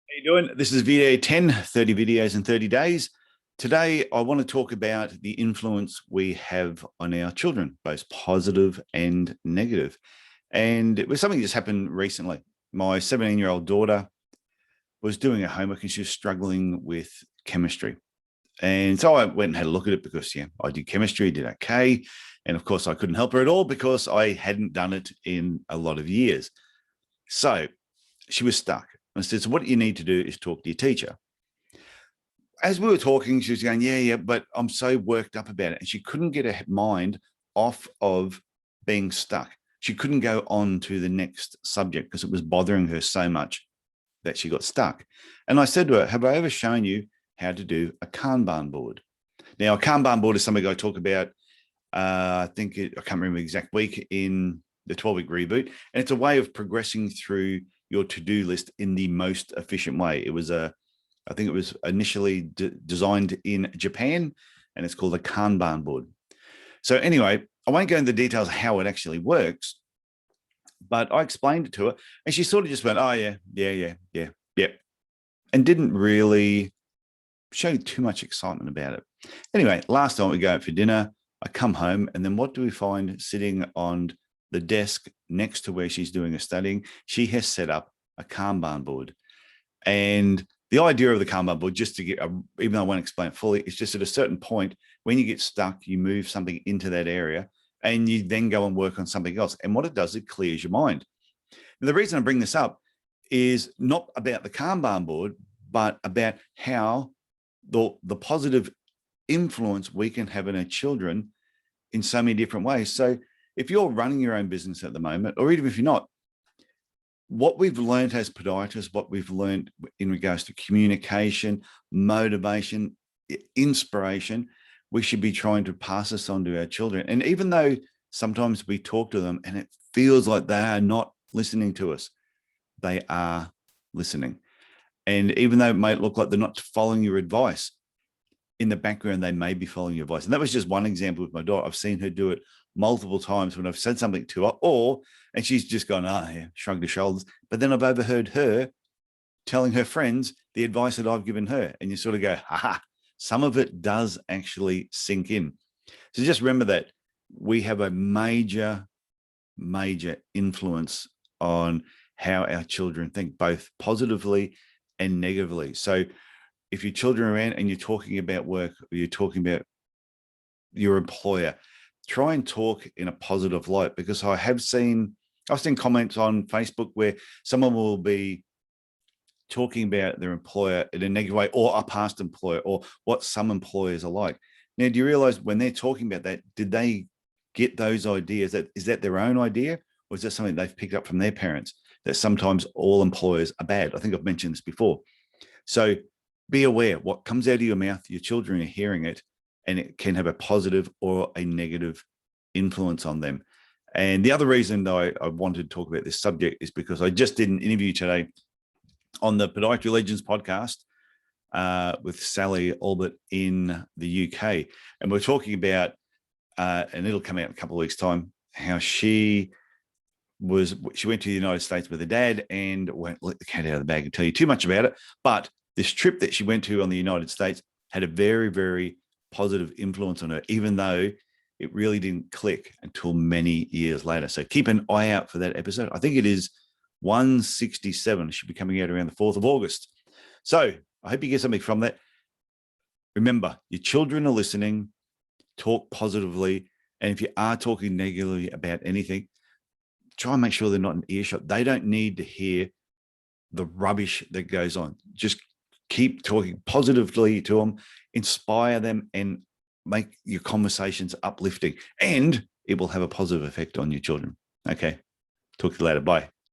How you doing? This is video 10, 30 videos in 30 days. Today, I want to talk about the influence we have on our children, both positive and negative. And it was something that just happened recently. My 17-year-old daughter was doing her homework and she was struggling with chemistry. And so I went and had a look at it because, I did chemistry, did okay. And of course, I couldn't help her at all because I hadn't done it in a lot of years. So she was stuck. I said, so what you need to do is talk to your teacher. As we were talking, she was going, yeah, but I'm so worked up about it. And she couldn't get her mind off of being stuck. She couldn't go on to the next subject because it was bothering her so much that she got stuck. And I said to her, have I ever shown you how to do a Kanban board? Now, a Kanban board is something I talk about, I can't remember the exact week in the 12-week reboot. And it's a way of progressing through your to-do list in the most efficient way. I think it was initially designed in Japan, and it's called a Kanban board. So anyway, I won't go into the details of how it actually works, but I explained it to her, and she sort of just went, oh, yeah, and didn't really show too much excitement about it. Anyway, last time we go out for dinner, I come home, and then what do we find sitting on the desk next to where she's doing her studying? She has set up a Kanban board. And the idea of the Kanban board, just to get, even though I won't explain it fully, it's just at a certain point, when you get stuck, you move something into that area and you then go and work on something else. And what it does, it clears your mind. And the reason I bring this up is not about the Kanban board, but about how the positive influence we can have in our children in so many different ways. So if you're running your own business at the moment, or even if you're not, what we've learned as podiatrists, what we've learned in regards to communication, motivation, inspiration, we should be trying to pass this on to our children. And even though sometimes we talk to them and it feels like they are not listening to us, they are listening. And even though it might look like they're not following your advice, in the background, they may be following your advice. And that was just one example with my daughter. I've seen her do it multiple times when I've said something to her, and she's just gone, shrugged her shoulders. But then I've overheard her telling her friends the advice that I've given her. And you sort of go, some of it does actually sink in. So just remember that we have a major, major influence on how our children think, both positively and negatively. So if your children are around and you're talking about work, or you're talking about your employer, try and talk in a positive light, because I've seen comments on Facebook where someone will be talking about their employer in a negative way, or a past employer, or what some employers are like. Now, do you realize when they're talking about that, did they get those ideas? Is that their own idea, or is that something they've picked up from their parents, that sometimes all employers are bad? I think I've mentioned this before. So be aware what comes out of your mouth. Your children are hearing it, and it can have a positive or a negative influence on them. And the other reason I wanted to talk about this subject is because I just did an interview today on the Podiatry Legends podcast with Sally Albert in the UK. And we're talking about, and it'll come out in a couple of weeks' time, how she went to the United States with her dad, and won't let the cat out of the bag and tell you too much about it. But this trip that she went to on the United States had a very, very positive influence on her, even though it really didn't click until many years later. So keep an eye out for that episode. I think it is 167. It should be coming out around the 4th of August. So I hope you get something from that. Remember, your children are listening. Talk positively. And if you are talking negatively about anything, try and make sure they're not in earshot. They don't need to hear the rubbish that goes on. Just keep talking positively to them, inspire them, and make your conversations uplifting. And it will have a positive effect on your children. Okay. Talk to you later. Bye.